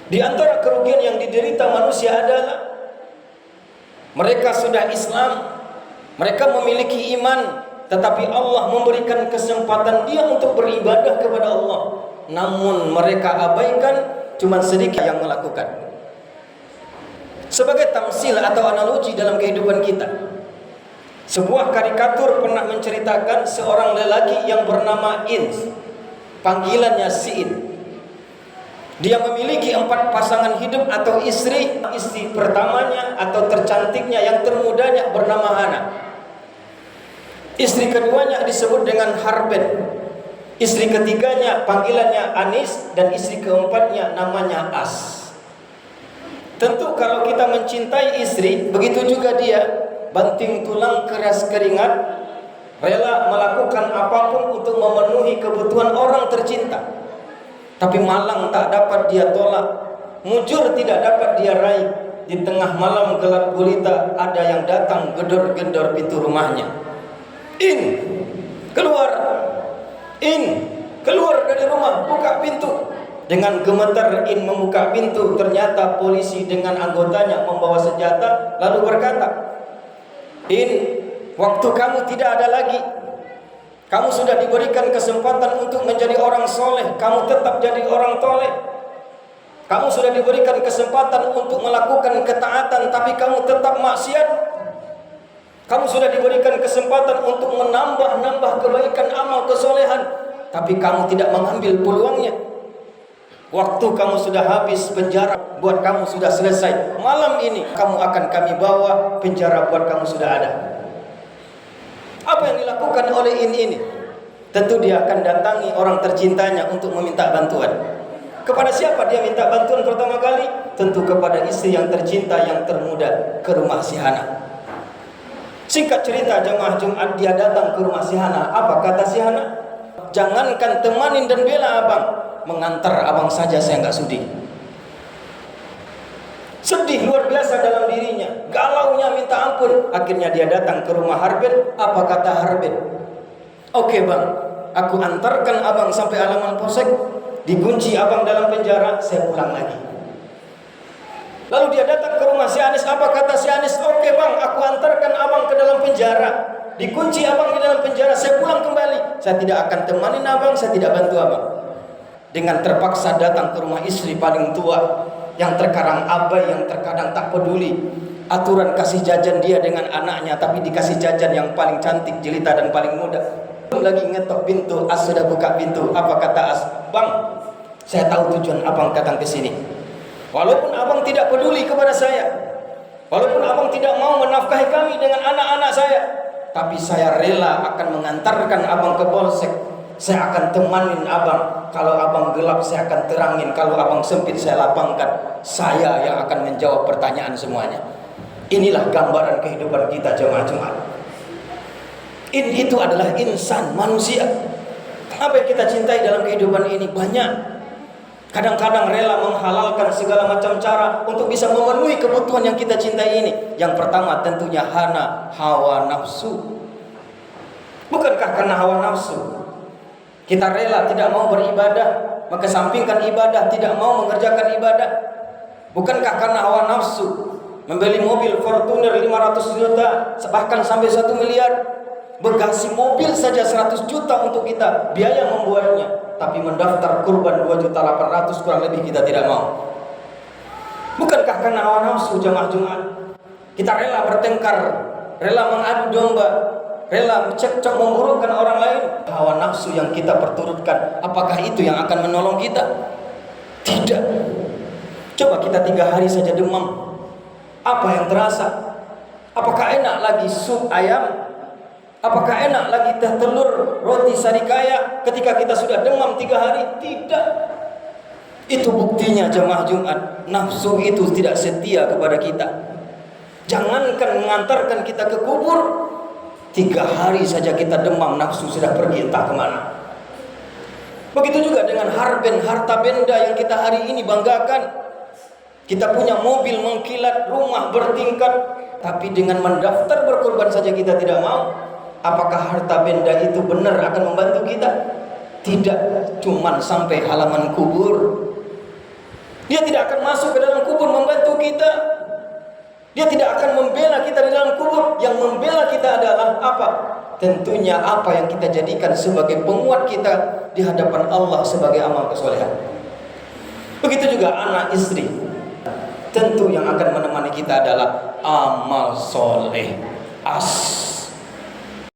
Di antara kerugian yang diderita manusia adalah mereka sudah Islam, mereka memiliki iman, tetapi Allah memberikan kesempatan dia untuk beribadah kepada Allah. Namun mereka abaikan, cuma sedikit yang melakukan. Sebagai tamsil atau analogi dalam kehidupan kita, sebuah karikatur pernah menceritakan seorang lelaki yang bernama Ins, panggilannya si In. Dia memiliki 4 pasangan hidup atau istri. Istri pertamanya atau tercantiknya yang termudanya bernama Hana. Istri keduanya disebut dengan Harben. Istri ketiganya panggilannya Anis. Dan istri keempatnya namanya As. Tentu kalau kita mencintai istri, begitu juga dia, banting tulang keras keringat, rela melakukan apapun untuk memenuhi kebutuhan orang tercinta. Tapi malang tak dapat dia tolak, mujur tidak dapat dia raih. Di tengah malam gelap gulita ada yang datang gedor-gedor pintu rumahnya. In, keluar. In, keluar dari rumah, buka pintu. Dengan gemetar In membuka pintu, ternyata polisi dengan anggotanya membawa senjata, lalu berkata, In, waktu kamu tidak ada lagi. Kamu sudah diberikan kesempatan untuk menjadi orang soleh, kamu tetap jadi orang toleh. Kamu sudah diberikan kesempatan untuk melakukan ketaatan, tapi kamu tetap maksiat. Kamu sudah diberikan kesempatan untuk menambah kebaikan amal kesolehan, tapi kamu tidak mengambil peluangnya. Waktu kamu sudah habis, penjara buat kamu sudah selesai. Malam ini kamu akan kami bawa, penjara buat kamu sudah ada. Apa yang dilakukan oleh ini? Tentu dia akan datangi orang tercintanya untuk meminta bantuan. Kepada siapa dia minta bantuan pertama kali? Tentu kepada istri yang tercinta, yang termuda, ke rumah si Hana. Singkat cerita, jemaah Jumat, dia datang ke rumah si Hana. Apa kata si Hana? Jangankan temanin dan bela abang, mengantar abang saja saya nggak sudi. Sedih luar biasa dalam dirinya, galaunya minta ampun. Akhirnya dia datang ke rumah Harben. Apa kata Harben? Oke bang, aku antarkan abang sampai halaman polsek, dikunci abang dalam penjara, saya pulang lagi. Lalu dia datang ke rumah si Anis. Apa kata si Anis? Oke bang, aku antarkan abang ke dalam penjara, dikunci abang di dalam penjara, saya pulang kembali. Saya tidak akan temanin abang, saya tidak bantu abang. Dengan terpaksa datang ke rumah istri paling tua, yang terkadang abai, yang terkadang tak peduli aturan kasih jajan dia dengan anaknya, tapi dikasih jajan yang paling cantik, jelita dan paling muda. Lagi ngetok pintu, As sudah buka pintu. Apa kata As? Bang, saya tahu tujuan abang datang ke sini. Walaupun abang tidak peduli kepada saya, walaupun abang tidak mau menafkahi kami dengan anak-anak saya, tapi saya rela akan mengantarkan abang ke polsek. Saya akan temanin abang. Kalau abang gelap saya akan terangin, kalau abang sempit saya lapangkan. Saya yang akan menjawab pertanyaan semuanya. Inilah gambaran kehidupan kita jemaah Jumat. Itu adalah insan, manusia. Apa yang kita cintai dalam kehidupan ini banyak. Kadang-kadang rela menghalalkan segala macam cara untuk bisa memenuhi kebutuhan yang kita cintai ini. Yang pertama tentunya hawa nafsu. Bukankah karena hawa nafsu kita rela tidak mau beribadah, mengesampingkan ibadah, tidak mau mengerjakan ibadah? Bukankah karena hawa nafsu membeli mobil Fortuner 500 juta, bahkan sampai 1 miliar, bagasi mobil saja 100 juta untuk kita, biaya membuatnya, tapi mendaftar kurban 2.800.000 kurang lebih kita tidak mau? Bukankah karena hawa nafsu jemaah Jumat kita rela bertengkar, rela mengadu domba, rela cekcok memburukkan orang lain? Hawa nafsu yang kita perturutkan, apakah itu yang akan menolong kita? Tidak. Coba kita 3 hari saja demam, apa yang terasa? Apakah enak lagi sup ayam? Apakah enak lagi teh telur, roti sarikaya ketika kita sudah demam 3 hari? Tidak. Itu buktinya jemaah Jumat, nafsu itu tidak setia kepada kita. Jangankan mengantarkan kita ke kubur, 3 hari saja kita demam, nafsu sudah pergi entah kemana. Begitu juga dengan Harben, harta benda yang kita hari ini banggakan. Kita punya mobil mengkilat, rumah bertingkat, tapi dengan mendaftar berkorban saja kita tidak mau. Apakah harta benda itu benar akan membantu kita? Tidak, cuman sampai halaman kubur. Dia tidak akan masuk ke dalam kubur membantu kita. Dia tidak akan membela kita di dalam kubur. Yang membela kita adalah apa? Tentunya apa yang kita jadikan sebagai penguat kita di hadapan Allah sebagai amal kesolehan. Begitu juga anak istri. Tentu yang akan menemani kita adalah amal soleh. As